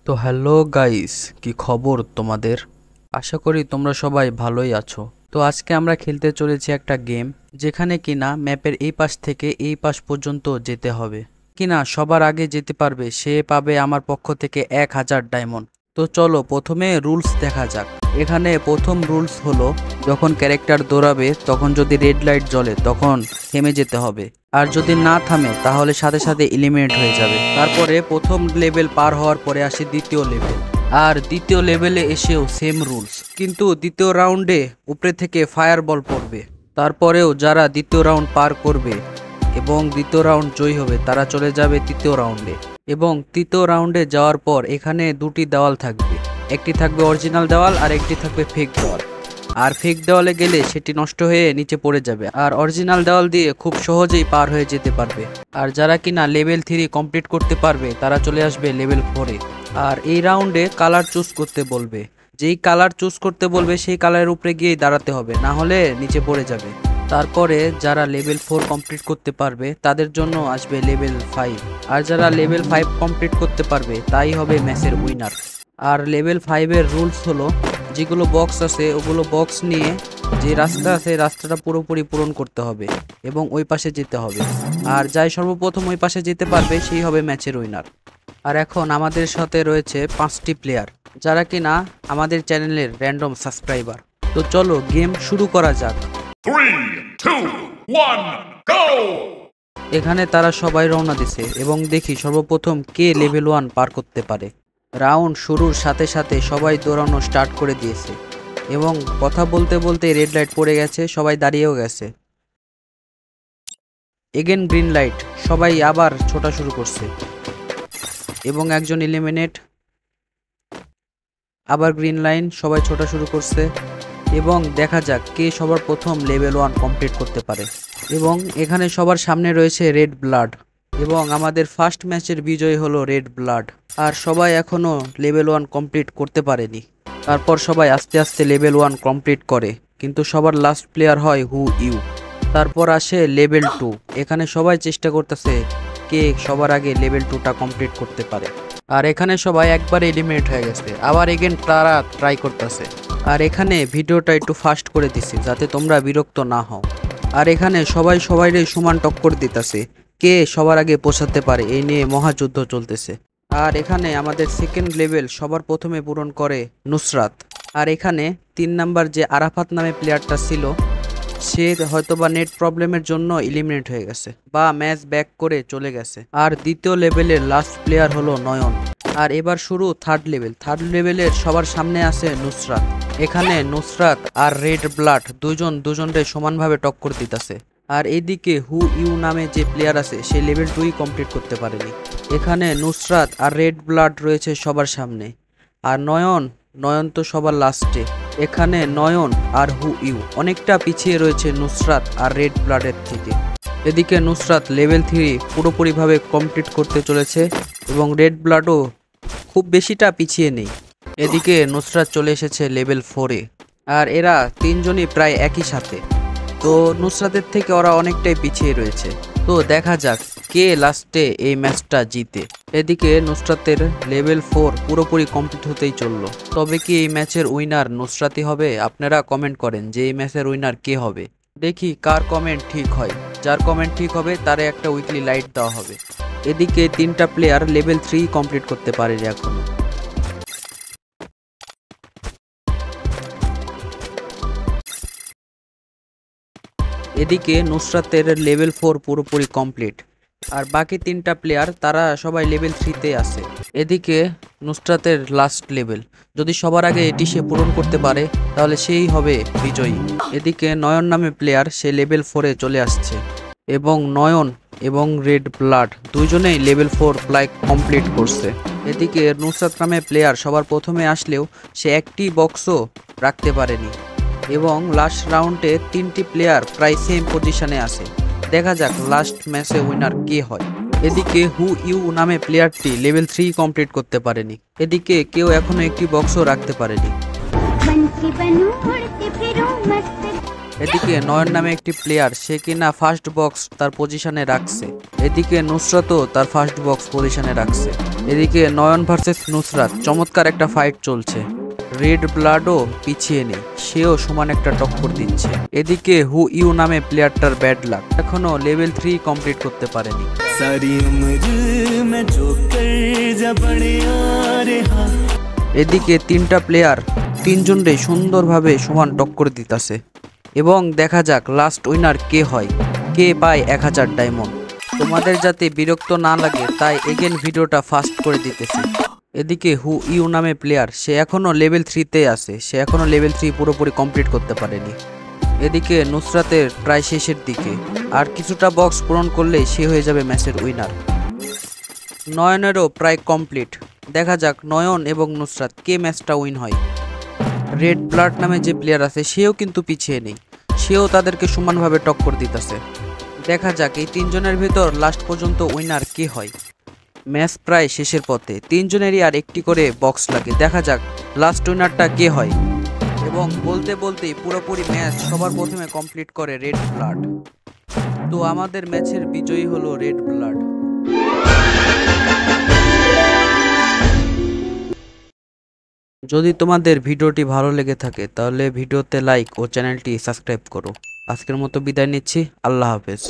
তো hello guys, কি খবর তোমাদের? আশা করি তোমরা সবাই ভালোই আছো। তো আজকে আমরা খেলতে চলেছি একটা গেম, যেখানে কিনা ম্যাপের এই পাশ থেকে এই পাশ পর্যন্ত যেতে হবে। কিনা সবার আগে যেতে পারবে সে পাবে আমার পক্ষ থেকে 1000 ডায়মন্ড। তো চলো প্রথমে রুলস দেখা যাক। এখানে প্রথম রুলস হলো, যখন ক্যারেক্টার দৌড়াবে তখন যদি রেড লাইট জ্বলে তখন থেমে যেতে হবে, আর যদি না থামে তাহলে সাথে সাথে এলিমিনেট হয়ে যাবে। তারপরে প্রথম লেভেল পার হওয়ার পরে আসে দ্বিতীয় লেভেল, আর দ্বিতীয় লেভেলে এসেও সেম রুলস, কিন্তু দ্বিতীয় রাউন্ডে উপরে থেকে ফায়ার বল পড়বে। তারপরেও যারা দ্বিতীয় রাউন্ড পার করবে এবং দ্বিতীয় রাউন্ড জয়ী হবে তারা চলে যাবে তৃতীয় রাউন্ডে। এবং তৃতীয় রাউন্ডে যাওয়ার পর এখানে দুটি দেওয়াল থাকবে, একটি থাকবে অরিজিনাল দেওয়াল আর একটি থাকবে ফেক দেওয়াল। আর ফেক দেওয়ালে গেলে সেটি নষ্ট হয়ে নিচে পড়ে যাবে, আর অরিজিনাল দেওয়াল দিয়ে খুব সহজেই পার হয়ে যেতে পারবে। আর যারা কিনা লেভেল 3 কমপ্লিট করতে পারবে তারা চলে আসবে লেভেল 4-এ। আর এই রাউন্ডে কালার চুজ করতে বলবে, যেই কালার চুজ করতে বলবে সেই কালারের উপরে গিয়ে দাঁড়াতে হবে, না হলে নিচে পড়ে যাবে। তারপরে যারা লেভেল 4 কমপ্লিট করতে পারবে তাদের জন্য আসবে লেভেল 5, আর যারা লেভেল 5 কমপ্লিট করতে পারবে তাই হবে ম্যাচের উইনার। আর লেভেল 5-এর রুলস হলো, যেগুলো বক্স আছে ওগুলো বক্স নিয়ে যে রাস্তা আছে রাস্তাটা পুরোপুরি পূরণ করতে হবে এবং ওই পাশে যেতে হবে, আর যাই সর্বপ্রথম ওই পাশে যেতে পারবে সেই হবে ম্যাচের উইনার। আর এখন আমাদের সাথে রয়েছে 5টি প্লেয়ার, যারা কিনা আমাদের চ্যানেলের র্যান্ডম সাবস্ক্রাইবার। তো চলো গেম শুরু করা যাক। 3, 2, 1, go! এখানে তারা সবাই রওনা দিছে এবং দেখি সর্বপ্রথম কে লেভেল 1 পার করতে পারে। রাউন্ড শুরুর সাথে সাথে সবাই দৌড়ানো স্টার্ট করে দিয়েছে এবং কথা বলতে বলতে রেড লাইট পড়ে গেছে, সবাই দাঁড়িয়েও গেছে। এগেন গ্রিন লাইট, সবাই আবার ছোটা শুরু করছে এবং একজন এলিমিনেট। আবার গ্রিন লাইন, সবাই ছোটা শুরু করছে এবং দেখা যাক কে সবার প্রথম লেভেল 1 কমপ্লিট করতে পারে। এবং এখানে সবার সামনে রয়েছে রেড ব্লাড এবং আমাদের ফার্স্ট ম্যাচের বিজয় হলো রেড ব্লাড। আর সবাই এখনো লেভেল 1 কমপ্লিট করতে পারেনি। তারপর সবাই আস্তে আস্তে লেভেল 1 কমপ্লিট করে, কিন্তু সবার লাস্ট প্লেয়ার হয় হু ইউ। তারপর আসে লেভেল 2, এখানে সবাই চেষ্টা করতেছে কে সবার আগে লেভেল 2টা কমপ্লিট করতে পারে। আর এখানে সবাই একবারে এলিমিনেট হয়ে গেছে, আবার এগেন তারা ট্রাই করতেছে। আর এখানে ভিডিওটা একটু ফাস্ট করে দিছি যাতে তোমরা বিরক্ত না হও। আর এখানে সবাই সবাইরে সমান টক্কর দিতেছে, কে সবার আগে পৌঁছাতে পারে এই নিয়ে মহাযুদ্ধ চলতেছে। আর এখানে আমাদের সেকেন্ড লেভেল সবার প্রথমে পূরণ করে নুসরাত। আর এখানে 3 নাম্বার যে আরাফাত নামে প্লেয়ারটা ছিল সে হয়তোবা নেট প্রবলেমের জন্য এলিমিনেট হয়ে গেছে বা ম্যাচ ব্যাক করে চলে গেছে। আর দ্বিতীয় লেভেলের লাস্ট প্লেয়ার হলো নয়ন। আর এবার শুরু থার্ড লেভেলের সবার সামনে আছে নুসরাত। এখানে নুসরাত আর রেড ব্লাড দুজনরে সমানভাবে টক্কর দিতেছে। আর এইদিকে হু ইউ নামে যে প্লেয়ার আছে সে লেভেল 2 কমপ্লিট করতে পারেনি। এখানে নুসরাত আর রেড ব্লাড রয়েছে সবার সামনে, আর নয়ন তো সবার লাস্টে। এখানে নয়ন আর হু ইউ অনেকটা পিছিয়ে রয়েছে নুসরাত আর রেড ব্লাডের থেকে। এদিকে নুসরাত লেভেল 3 পুরোপুরিভাবে কমপ্লিট করতে চলেছে এবং রেড ব্লাডও খুব বেশিটা পিছিয়ে নেই। এদিকে নুসরাত চলে এসেছে লেভেল 4-এ, আর এরা তিনজনই প্রায় একই সাথে। তো নুসরাতের থেকে ওরা অনেকটাই পিছিয়ে রয়েছে। তো দেখা যাক কে লাস্টে এই ম্যাচটা জিতে। এদিকে নুসরাতের লেভেল 4 পুরোপুরি কমপ্লিট হতেই চললো। তবে কি এই ম্যাচের উইনার নুসরাতই হবে? আপনারা কমেন্ট করেন যে এই ম্যাচের উইনার কে হবে। দেখি কার কমেন্ট ঠিক হয়। যার কমেন্ট ঠিক হবে তারে একটা উইকলি লাইট দেওয়া হবে। এদিকে 3টা প্লেয়ার লেভেল 3 কমপ্লিট করতে পারেনি এখনো। এদিকে নুসরাতের লেভেল 4 পুরোপুরি কমপ্লিট, আর বাকি 3টা প্লেয়ার তারা সবাই লেভেল 3-তে আছে। এদিকে নুসরাতের লাস্ট লেভেল, যদি সবার আগে এটি সে পূরণ করতে পারে তাহলে সেই হবে বিজয়ী। এদিকে নয়ন নামে প্লেয়ার সে লেভেল 4-এ চলে আসছে এবং নয়ন এবং রেড ব্লাড দুইজনেই লেভেল 4 প্লাই কমপ্লিট করছে। এদিকে নুসরাত নামে প্লেয়ার সবার প্রথমে আসলেও সে একটি বক্সও রাখতে পারেনি এবং লাস্ট রাউন্ডে 3টি প্লেয়ার প্রায় সেম পজিশনে আছে। দেখা যাক লাস্ট ম্যাচে উইনার কে হয়। এদিকে হু ইউ নামে প্লেয়ারটি লেভেল 3 কমপ্লিট করতে পারেনি। এদিকে কেউ এখনো একটি বক্সও রাখতে পারেনি। এদিকে নয়ন নামে একটি প্লেয়ার সে কিনা ফার্স্ট বক্স তার পজিশনে রাখছে। এদিকে নুসরাতও তার ফার্স্ট বক্স পজিশনে রাখছে। এদিকে নয়ন ভার্সেস নুসরাত চমৎকার একটা ফাইট চলছে। রেড ব্লাডও পিছিয়ে নেই, সেও সমান একটা টক্কর দিচ্ছে। এদিকে হু ইউ নামে প্লেয়ারটার ব্যাড লাক, এখনো লেভেল 3 কমপ্লিট করতে পারেনি। এদিকে তিনটা প্লেয়ার তিনজনরে সুন্দরভাবে সমান টক্কর দিতেছে এবং দেখা যাক লাস্ট উইনার কে হয়, কে পায় 1000 ডায়মন্ড। তোমাদের যাতে বিরক্ত না লাগে তাই এগেন ভিডিওটা ফাস্ট করে দিতেছি। এদিকে হু ইউ নামে প্লেয়ার, সে এখনো লেভেল 3তে আছে, সে এখনো লেভেল 3 পুরোপুরি কমপ্লিট করতে পারেনি। এদিকে নুসরাতের প্রায় শেষের দিকে, আর কিছুটা বক্স পূরণ করলেই সে হয়ে যাবে ম্যাচের উইনার। নয়নেরও প্রায় কমপ্লিট, দেখা যাক নয়ন এবং নুসরাত কে ম্যাচটা উইন হয়। রেড ব্লাড নামে যে প্লেয়ার আছে সেও কিন্তু পিছিয়ে নেই, সেও তাদেরকে সমানভাবে টক্কর দিতেছে। দেখা যাক এই তিনজনের ভিতর লাস্ট পর্যন্ত উইনার কে হয়। ম্যাচ প্রায় শেষের পথে, তিনজনেরই আর একটি করে বক্স লাগে, দেখা যাক লাস্ট উইনারটা কে হয়। এবং বলতে বলতেই পুরোপুরি ম্যাচ সবার প্রথমে কমপ্লিট করে রেড ব্লাড। তো আমাদের ম্যাচের বিজয়ী হলো রেড ব্লাড। যদি তোমাদের ভিডিওটি ভালো লেগে থাকে তাহলে ভিডিওতে লাইক ও চ্যানেলটি সাবস্ক্রাইব করো। আজকের মতো বিদায় নিচ্ছি, আল্লাহ হাফেজ।